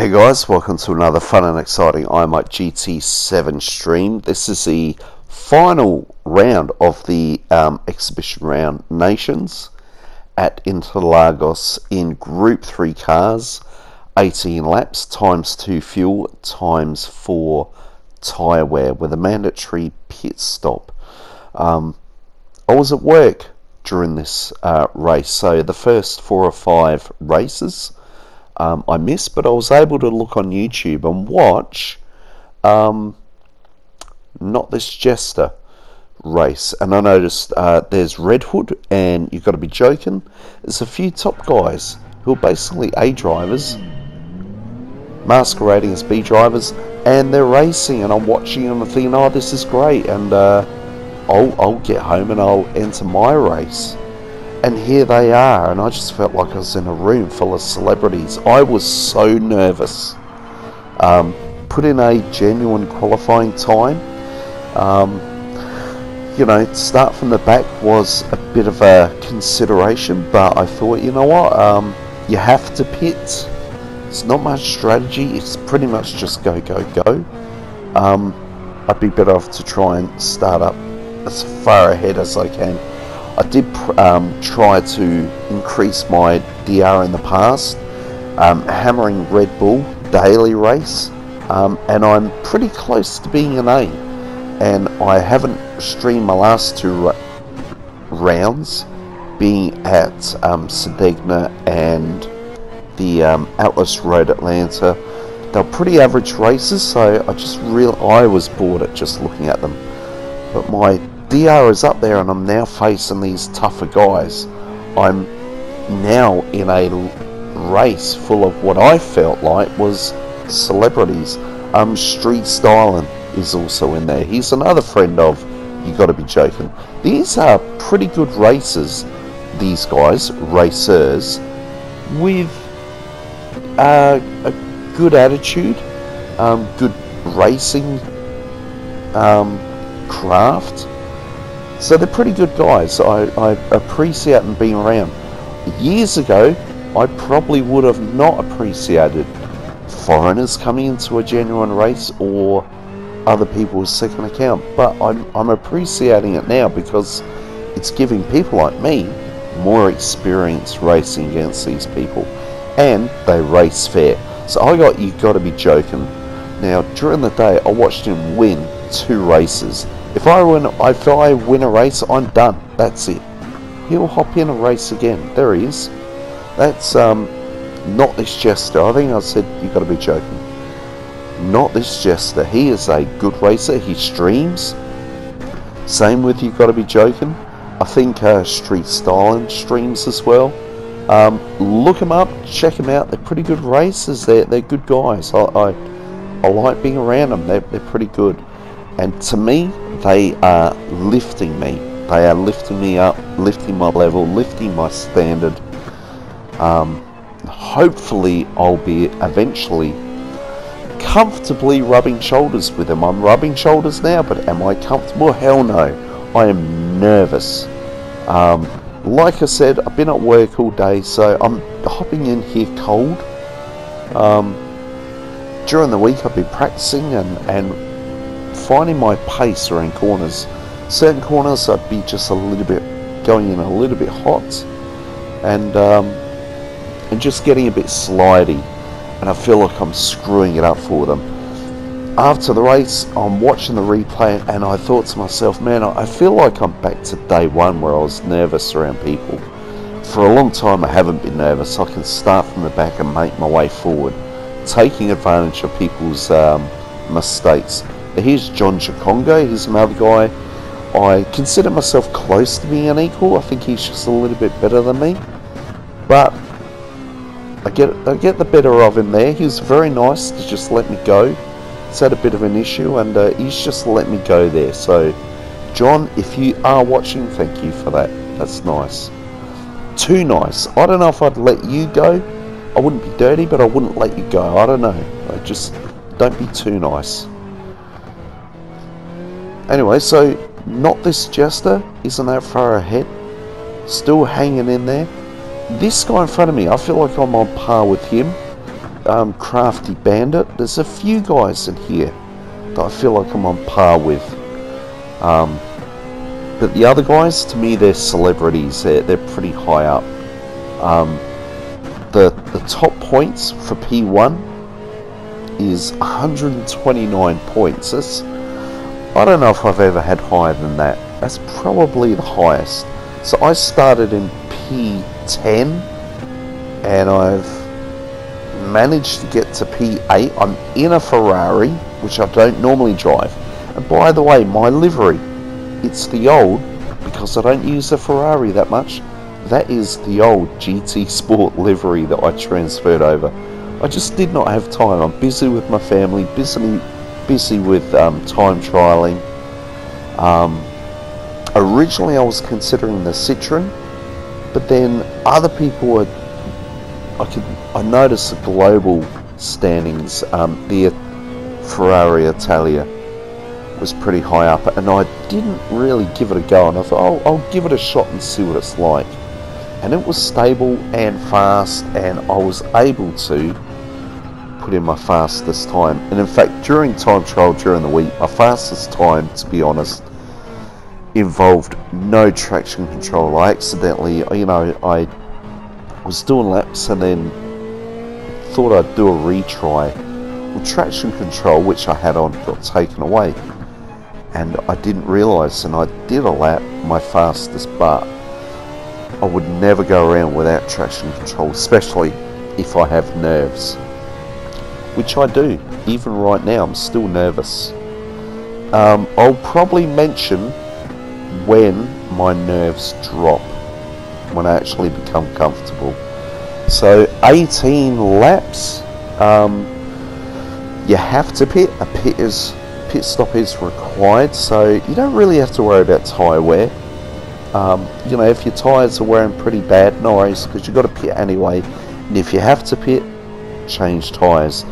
Hey guys, welcome to another fun and exciting iMight GT7 stream. This is the final round of the exhibition round nations at Interlagos in Group 3 cars, 18 laps, times 2 fuel, times 4 tyre wear with a mandatory pit stop. I was at work during this race, so the first 4 or 5 races I missed, but I was able to look on YouTube and watch Not This Jester race, and I noticed there's Red Hood, and you've got to be joking, there's a few top guys who are basically A drivers masquerading as B drivers, and they're racing, and I'm watching and I'm thinking, oh, this is great, and I'll get home and I'll enter my race. And here they are, and I just felt like I was in a room full of celebrities. I was so nervous. Put in a genuine qualifying time. You know, to start from the back was a bit of a consideration, but I thought, you know what, you have to pit. It's not much strategy, it's pretty much just go, go, go. I'd be better off to try and start up as far ahead as I can. I did try to increase my DR in the past, hammering Red Bull daily race, and I'm pretty close to being an A, and I haven't streamed my last 2 rounds, being at Sedegna and the Atlas Road Atlanta. They're pretty average races, so I was bored at just looking at them, but my DR is up there, and I'm now facing these tougher guys. I'm now in a race full of what I felt like was celebrities. Street Styling is also in there. He's another friend of You Gotta Be Joking. These are pretty good racers, these guys, racers, with a good attitude, good racing craft. So they're pretty good guys. I appreciate them being around. Years ago, I probably would have not appreciated foreigners coming into a genuine race or other people's second account, but I'm appreciating it now because it's giving people like me more experience racing against these people, and they race fair. So I got You Gotta Be Joking. Now during the day, I watched him win 2 races. If I win a race, I'm done. That's it. He'll hop in a race again. There he is. That's Not This Jester. I think I said You Gotta Be Joking. Not This Jester. He is a good racer. He streams. Same with You Gotta Be Joking. I think Street Styling streams as well. Look them up. Check them out. They're pretty good racers. They're good guys. I like being around them. They're pretty good. And to me, they are lifting me. They are lifting me up, lifting my level, lifting my standard. Hopefully, I'll be eventually comfortably rubbing shoulders with them. I'm rubbing shoulders now, but am I comfortable? Hell no. I am nervous. Like I said, I've been at work all day, so I'm hopping in here cold. During the week, I've been practicing and finding my pace around corners. Certain corners I'd be just going in a little bit hot, and just getting a bit slidey, and I feel like I'm screwing it up for them. After the race, I'm watching the replay, and I thought to myself, man, I feel like I'm back to day 1 where I was nervous around people. For a long time I haven't been nervous. I can start from the back and make my way forward, taking advantage of people's mistakes. Here's John Chakonga. He's another guy. I consider myself close to being an equal. I think he's just a little bit better than me, but I get the better of him there. He was very nice to just let me go. He's had a bit of an issue, and he's just let me go there. So John, if you are watching, thank you for that. That's nice. Too nice. I don't know if I'd let you go. I wouldn't be dirty, but I wouldn't let you go. I don't know. I just don't be too nice. Anyway, so Not This Jester isn't that far ahead. Still hanging in there. This guy in front of me, I feel like I'm on par with him. Crafty Bandit. There's a few guys in here that I feel like I'm on par with. But the other guys, to me, they're celebrities. They're pretty high up. The top points for P1 is 129 points. I don't know if I've ever had higher than that. That's probably the highest. So I started in P10 and I've managed to get to P8. I'm in a Ferrari, which I don't normally drive. And by the way, my livery, it's the old, because I don't use the Ferrari that much, that is the old GT Sport livery that I transferred over. I just did not have time. I'm busy with my family, busy with time trialing. Originally I was considering the Citroen, but then other people were, I noticed the global standings, the Ferrari Italia was pretty high up, and I didn't really give it a go, and I thought, I'll give it a shot and see what it's like. And it was stable and fast, and I was able to put in my fastest time. And in fact, during time trial during the week, my fastest time, to be honest, involved no traction control. I accidentally, I was doing laps and then thought I'd do a retry. Well, traction control, which I had on, got taken away, and I didn't realise, and I did a lap my fastest, but I would never go around without traction control, especially if I have nerves, which I do. Even right now, I'm still nervous. I'll probably mention when my nerves drop, when I actually become comfortable. So 18 laps, you have to pit. A pit stop is required, so you don't really have to worry about tyre wear. If your tyres are wearing pretty bad, no worries, because you've got to pit anyway. And if you have to pit, change tyres.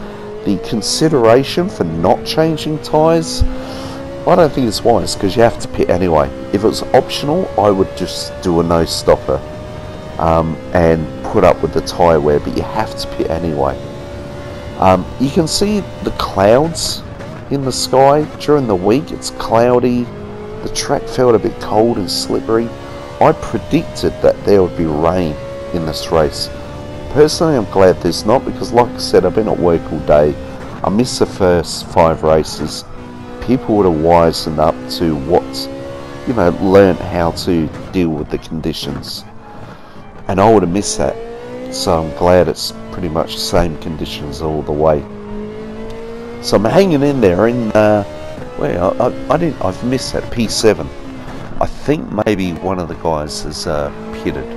The consideration for not changing tyres, I don't think it's wise, because you have to pit anyway. If it was optional, I would just do a no stopper and put up with the tyre wear, but you have to pit anyway. You can see the clouds in the sky during the week. It's cloudy. The track felt a bit cold and slippery. I predicted that there would be rain in this race. Personally, I'm glad there's not, because like I said, I've been at work all day. I missed the first 5 races. People would have wisened up to learn how to deal with the conditions. And I would have missed that. So I'm glad it's pretty much the same conditions all the way. So I'm hanging in there in, I've missed that, P7. I think maybe one of the guys has pitted.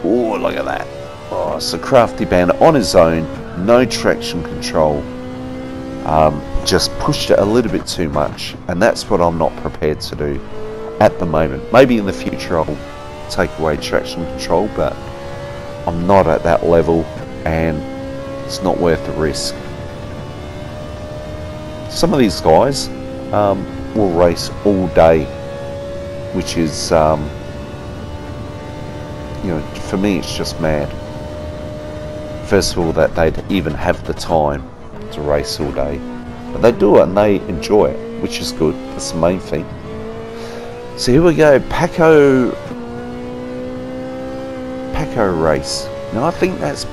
Oh, look at that. Oh, it's a Crafty Bandit on his own, no traction control. Just pushed it a little bit too much, and that's what I'm not prepared to do at the moment. Maybe in the future I'll take away traction control, but I'm not at that level, and it's not worth the risk. Some of these guys will race all day, which is, for me it's just mad. First of all, that they'd even have the time to race all day, but they do it and they enjoy it, which is good. That's the main thing. So here we go, Paco race. Now I think that's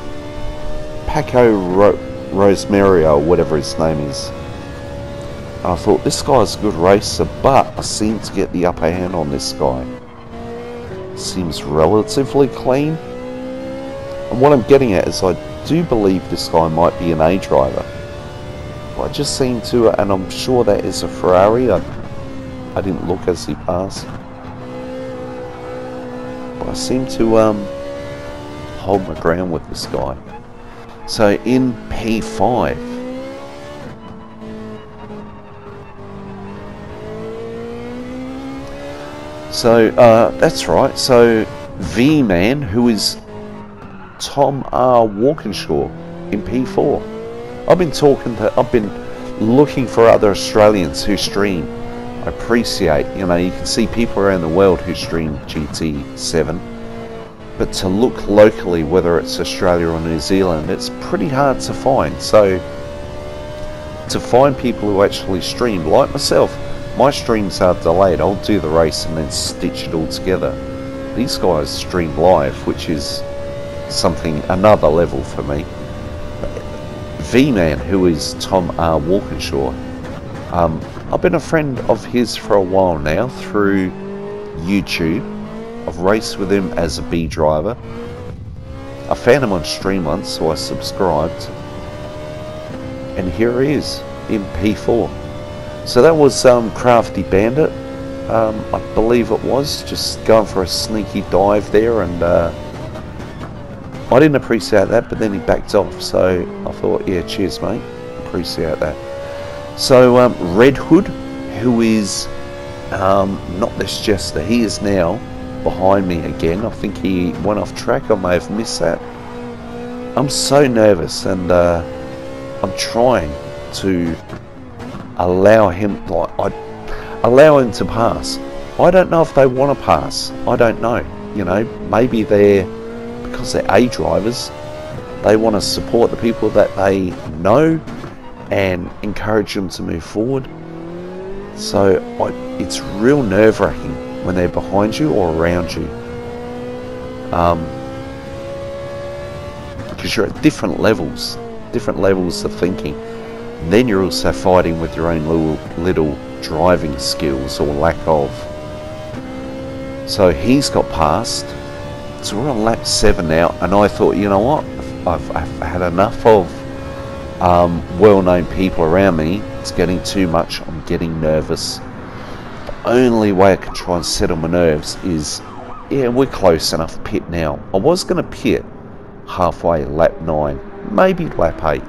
Paco Rosemario, or whatever his name is. I thought, this guy's a good racer, but I seem to get the upper hand on this guy. Seems relatively clean. And what I'm getting at is, I do believe this guy might be an A driver. But I just seem to, and I'm sure that is a Ferrari. I didn't look as he passed. But I seem to hold my ground with this guy. So in P5. So that's right. So V-Man, who is Tom R. Walkinshaw in P4. I've been looking for other Australians who stream. I appreciate, you can see people around the world who stream GT7. but to look locally, whether it's Australia or New Zealand, it's pretty hard to find. So to find people who actually stream, like myself, my streams are delayed. I'll do the race and then stitch it all together. These guys stream live, which is something, another level for me. V-Man, who is Tom R. Walkinshaw, I've been a friend of his for a while now through YouTube. I've raced with him as a B driver. I found him on stream once, so I subscribed. And here he is, in P4. So that was Crafty Bandit, I believe it was, just going for a sneaky dive there, and I didn't appreciate that, but then he backed off, so I thought, yeah, cheers mate, appreciate that. So Red Hood, who is not this Jester, he is now behind me again. I think he went off track, I may have missed that. I'm so nervous, and I'm trying to allow him to pass. I don't know if they want to pass, I don't know, you know, maybe because they're A drivers, they want to support the people that they know and encourage them to move forward. So it's real nerve-wracking when they're behind you or around you, because you're at different levels of thinking. And then you're also fighting with your own little driving skills or lack of. So he's got past. So we're on lap 7 now, and I thought, you know what, I've had enough of well-known people around me. It's getting too much. I'm getting nervous. The only way I can try and settle my nerves is, yeah, we're close enough. Pit now. I was going to pit halfway, lap 9, maybe lap 8,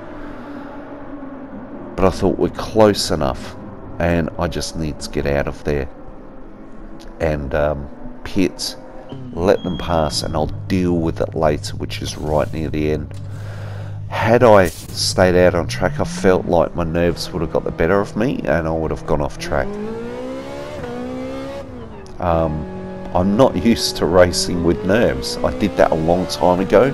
but I thought we're close enough, and I just need to get out of there and pit, let them pass, and I'll deal with it later, which is right near the end. Had I stayed out on track, I felt like my nerves would have got the better of me and I would have gone off track. I'm not used to racing with nerves. I did that a long time ago.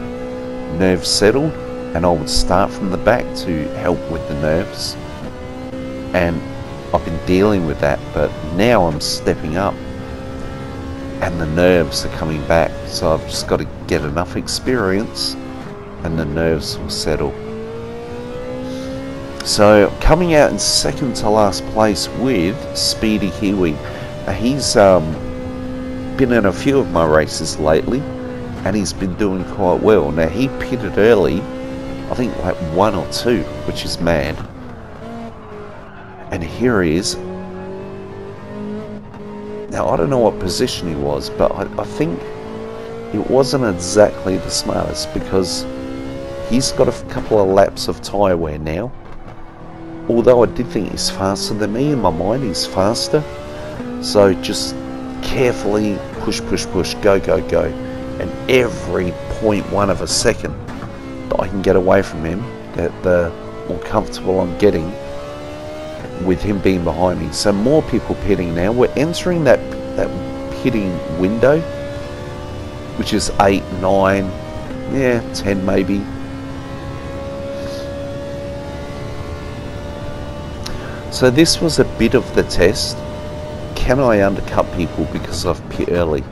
Nerves settled, and I would start from the back to help with the nerves, and I've been dealing with that, but now I'm stepping up and the nerves are coming back, so I've just got to get enough experience and the nerves will settle. So coming out in second to last place with Speedy Hiwi. He's been in a few of my races lately and he's been doing quite well. Now he pitted early, I think like 1 or 2, which is mad. And here he is. Now I don't know what position he was, but I think it wasn't exactly the smartest, because he's got a couple of laps of tyre wear now. Although I did think he's faster than me, in my mind he's faster. So just carefully push, push, push, go, go, go. And every 0.1 of a second that I can get away from him, that the more comfortable I'm getting with him being behind me. So more people pitting now. We're entering that pitting window, which is 8, 9, yeah, 10 maybe. So this was a bit of the test. Can I undercut people because I've pit early?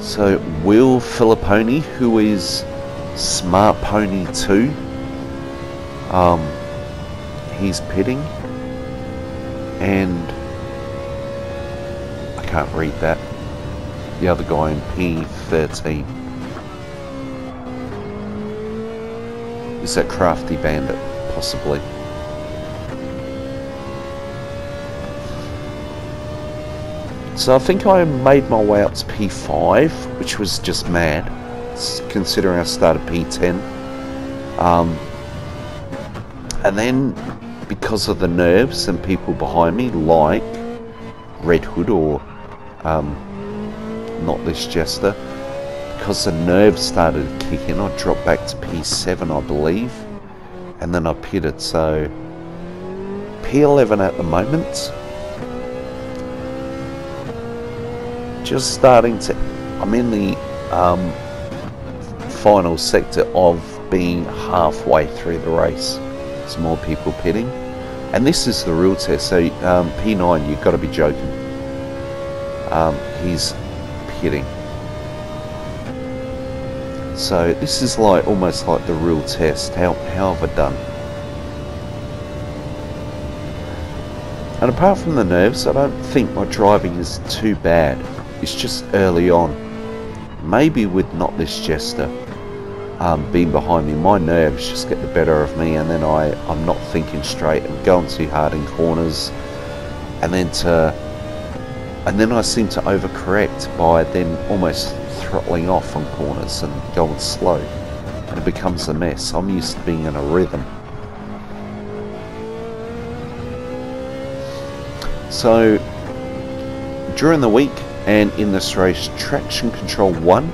So Will Filipponi, who is Smart Pony 2, he's pitting, and I can't read that. The other guy in P13 is that Crafty Bandit, possibly. So I think I made my way up to P5, which was just mad, considering I started P10. And then, because of the nerves and people behind me, like Red Hood or Not This Jester, because the nerves started to kick in, I dropped back to P7, I believe, and then I pitted. So P11 at the moment. just starting to, I'm in the final sector of being halfway through the race. There's more people pitting, and this is the real test. So P9, you've got to be joking. He's pitting. So this is like almost like the real test. How have I done? And apart from the nerves, I don't think my driving is too bad. It's just early on. Maybe with not this Jester being behind me, my nerves just get the better of me, and then I'm not thinking straight and going too hard in corners, and then I seem to overcorrect by then almost throttling off on corners and going slow, and it becomes a mess. I'm used to being in a rhythm. So during the week and in this race, traction control 1,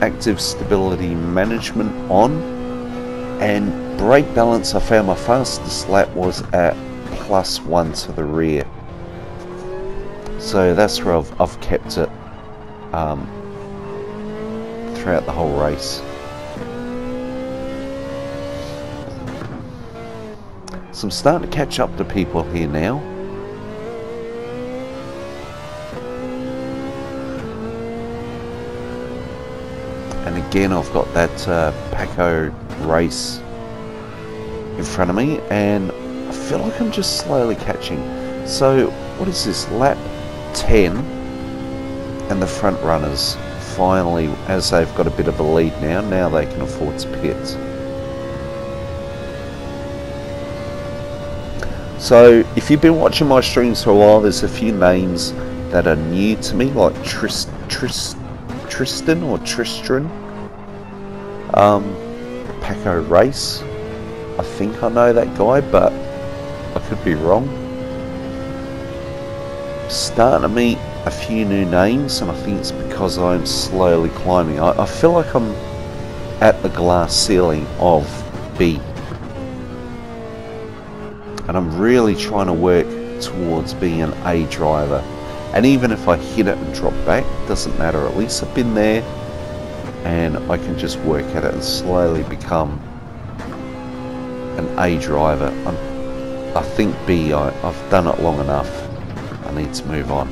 active stability management on, and brake balance, I found my fastest lap was at +1 to the rear. So that's where I've kept it throughout the whole race. So I'm starting to catch up to people here now. And again, I've got that Paco race in front of me, and I feel like I'm just slowly catching. So what is this, lap 10, and the front runners finally, as they've got a bit of a lead now they can afford to pit. So if you've been watching my streams for a while, there's a few names that are new to me, like Tristan or Tristran, Paco Race. I think I know that guy, but I could be wrong. Starting to meet a few new names, and I think it's because I'm slowly climbing. I feel like I'm at the glass ceiling of B, and I'm really trying to work towards being an A driver. And even if I hit it and drop back, doesn't matter. At least I've been there, and I can just work at it and slowly become an A driver. I think B, I've done it long enough. I need to move on.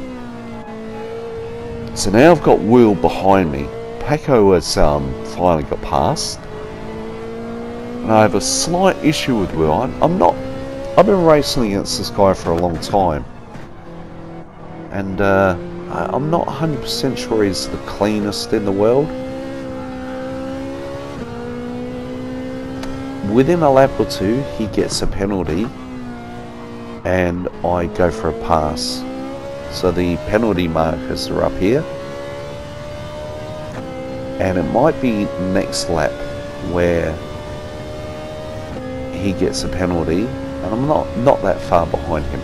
So now I've got Will behind me. Paco has finally got past, and I have a slight issue with Will. I've been racing against this guy for a long time, and I'm not 100% sure he's the cleanest in the world. Within a lap or two, he gets a penalty, and I go for a pass. So the penalty markers are up here, and it might be next lap where he gets a penalty, and I'm not that far behind him.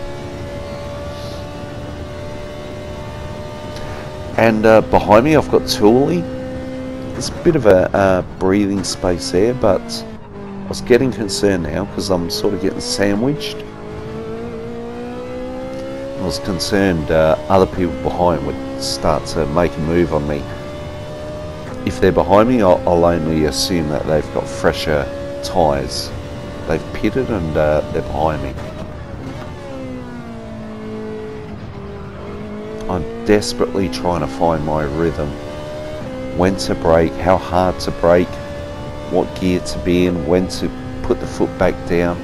And behind me I've got Tooley. There's a bit of a breathing space there, but I was getting concerned now because I'm sort of getting sandwiched. I was concerned other people behind would start to make a move on me. If they're behind me, I'll only assume that they've got fresher tyres. They've pitted and they're behind me. I'm desperately trying to find my rhythm. When to brake, how hard to brake, what gear to be in, when to put the foot back down.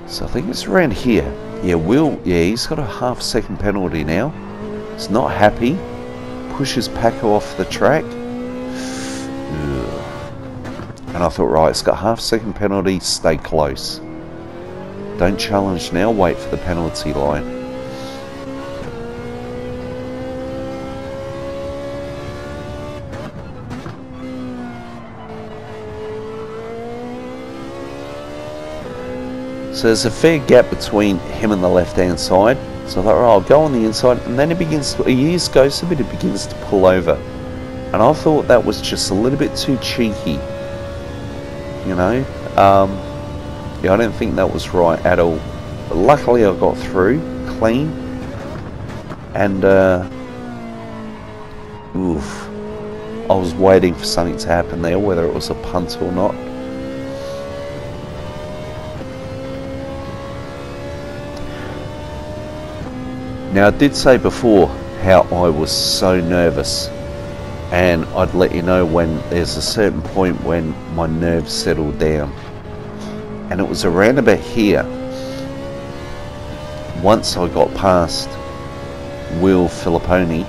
So I think it's around here. Yeah, he's got a half-second penalty now. He's not happy. Pushes Paco off the track. And I thought, right, it's got half-second penalty, stay close. Don't challenge now, wait for the penalty line. So there's a fair gap between him and the left-hand side. So I thought, right, I'll go on the inside, and then he begins to pull over. And I thought that was just a little bit too cheeky. you know. Yeah, I don't think that was right at all. But luckily I got through clean, and oof, I was waiting for something to happen there, whether it was a punt or not. Now, I did say before how I was so nervous, and I'd let you know when there's a certain point when my nerves settled down, and it was around about here. Once I got past Will Filipponi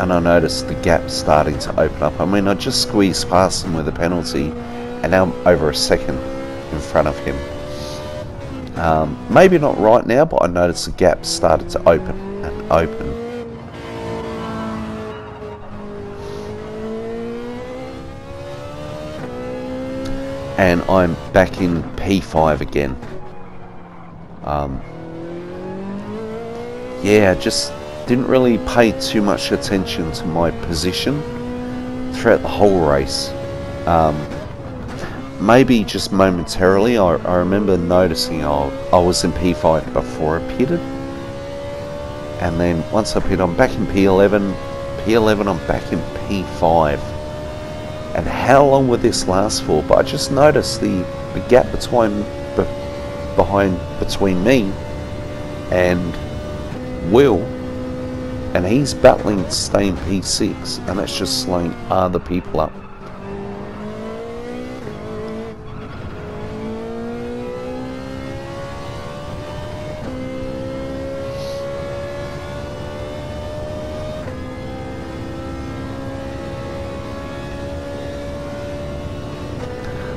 and I noticed the gap starting to open up. I mean, I just squeezed past him with a penalty, and now I'm over a second in front of him. Maybe not right now, but I noticed the gap started to open and open. And I'm back in P5 again. Yeah, just didn't really pay too much attention to my position throughout the whole race. Maybe just momentarily, I remember noticing I was in P5 before I pitted. And then once I pitted, I'm back in P11. P11, I'm back in P5. And how long would this last for? But I just noticed the gap between me and Will, and he's battling to stay in P6, and that's just slowing other people up.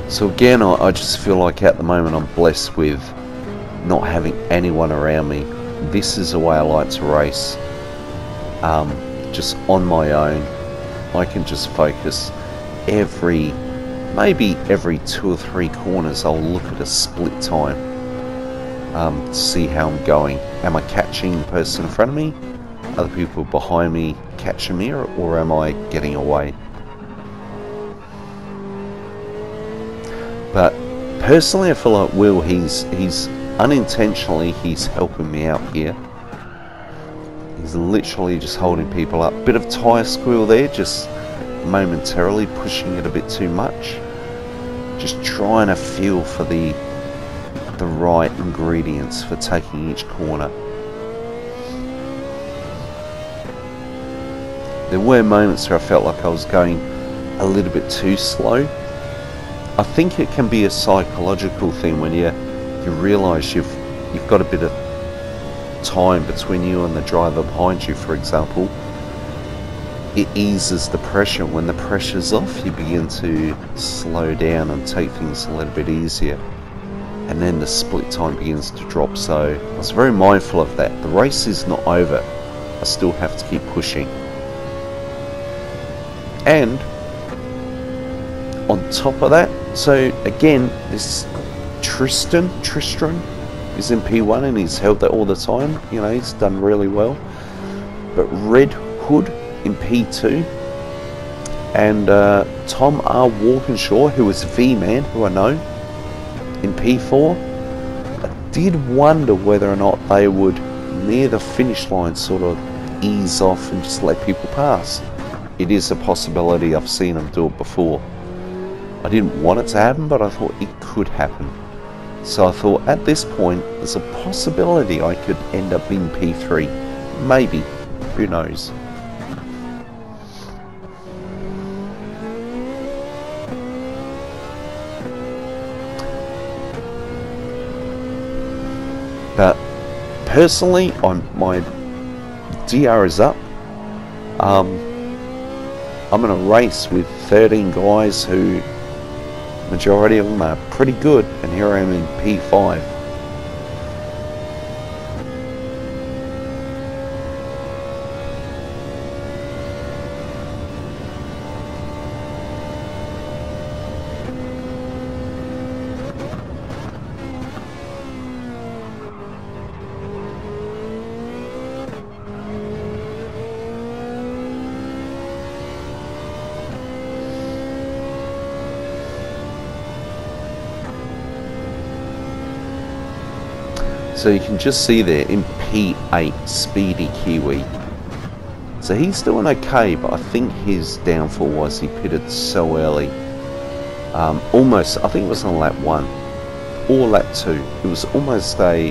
So again, I just feel like at the moment I'm blessed with not having anyone around me. This is the way I like to race. Just on my own. I can just focus. Maybe every 2 or 3 corners I'll look at a split time to see how I'm going. Am I catching the person in front of me? Other people behind me catching me, or am I getting away? But personally, I feel like Will, he's unintentionally, he's helping me out here. He's literally just holding people up. Bit of tyre squeal there, just momentarily pushing it a bit too much. Just trying to feel for the right ingredients for taking each corner. There were moments where I felt like I was going a little bit too slow. I think it can be a psychological thing when you realise you've got a bit of time between you and the driver behind you, for example. It eases the pressure. When the pressure's off, you begin to slow down and take things a little bit easier, and then the split time begins to drop. So I was very mindful of that. The race is not over. I still have to keep pushing. And on top of that, so again, this Tristan is in P1 and he's held that all the time. You know, he's done really well. But Red Hood in P2, and Tom R. Walkinshaw, who is V-Man, who I know, in P4. I did wonder whether or not they would, near the finish line, sort of ease off and just let people pass. It is a possibility. I've seen them do it before. I didn't want it to happen, but I thought it could happen. So I thought at this point, there's a possibility I could end up in P3. Maybe. Who knows? But personally, my DR is up. I'm in a race with 13 guys who, majority of them are pretty good, and here I am in P5. So you can just see there in P8, Speedy Kiwi. So he's doing okay, but I think his downfall was he pitted so early. Almost, I think it was on lap 1 or lap 2. It was almost I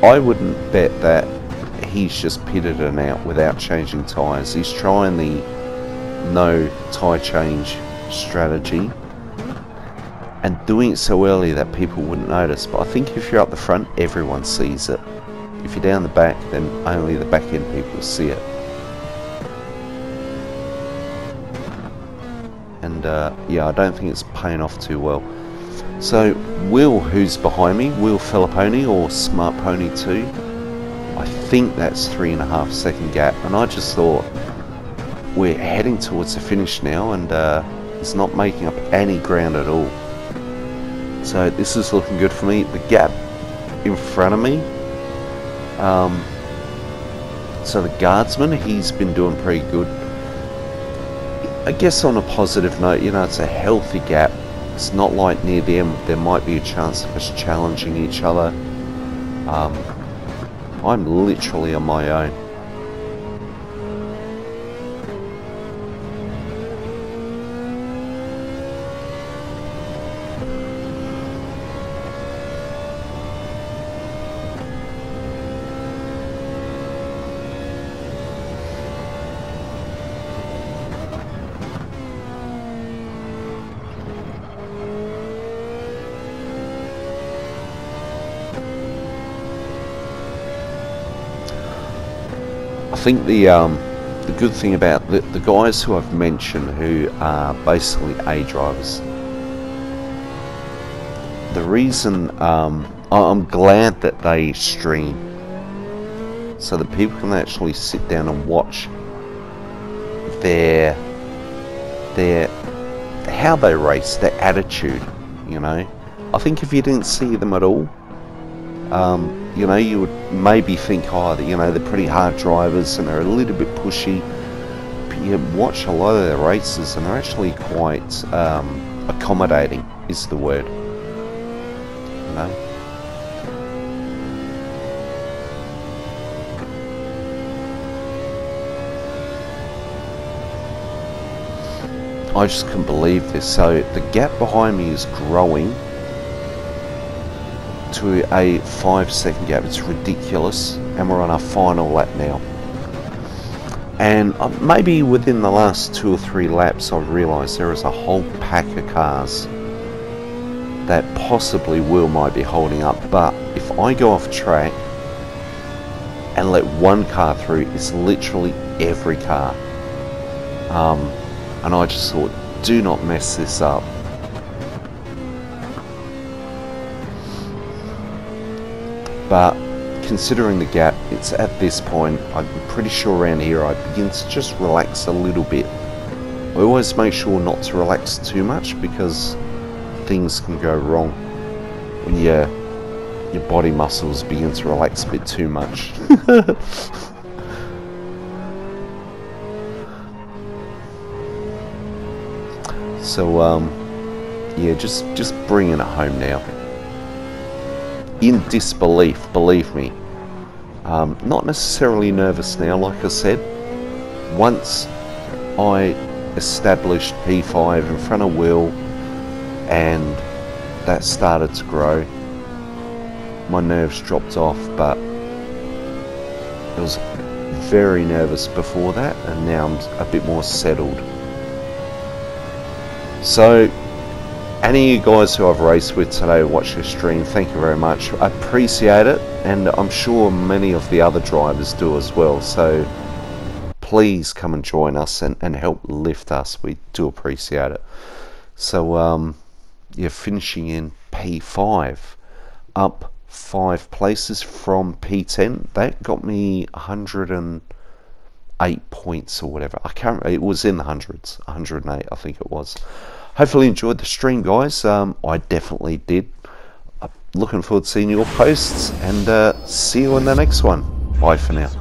wouldn't bet that he's just pitted and out without changing tyres. He's trying the no tyre change strategy and doing it so early that people wouldn't notice. But I think if you're up the front, everyone sees it. If you're down the back, then only the back end people see it. And yeah, I don't think it's paying off too well. So Will, who's behind me, Will Filipponi or Smart Pony 2, I think that's 3.5 second gap, and I just thought we're heading towards the finish now, and it's not making up any ground at all. So this is looking good for me. The gap in front of me, so the guardsman, he's been doing pretty good. I guess on a positive note, you know, it's a healthy gap. It's not like near the end there might be a chance of us challenging each other. I'm literally on my own. I think the good thing about the guys who I've mentioned, who are basically A drivers, the reason I'm glad that they stream so that people can actually sit down and watch their how they race, their attitude. You know, I think if you didn't see them at all, you know, you would maybe think, oh, you know, they're pretty hard drivers and they're a little bit pushy. But you watch a lot of their races and they're actually quite accommodating, is the word. You know? I just couldn't believe this. So the gap behind me is growing to a 5 second gap. It's ridiculous, and we're on our final lap now. And maybe within the last 2 or 3 laps I've realised there is a whole pack of cars that possibly Will might be holding up. But if I go off track and let one car through, it's literally every car. And I just thought, do not mess this up. But considering the gap, it's at this point, I'm pretty sure around here I begin to just relax a little bit. I always make sure not to relax too much because things can go wrong when your body muscles begin to relax a bit too much. So yeah, just bringing it home now. In disbelief, believe me. Not necessarily nervous now, like I said. Once I established P5 in front of Will and that started to grow, my nerves dropped off, but I was very nervous before that, and now I'm a bit more settled. So, any of you guys who I've raced with today watch this stream, thank you very much. I appreciate it, and I'm sure many of the other drivers do as well. So please come and join us and help lift us. We do appreciate it. So yeah, finishing in P5, up 5 places from P10. That got me 108 points or whatever. I can't remember. It was in the hundreds. 108, I think it was. Hopefully you enjoyed the stream, guys. I definitely did. Looking forward to seeing your posts, and see you in the next one. Bye for now.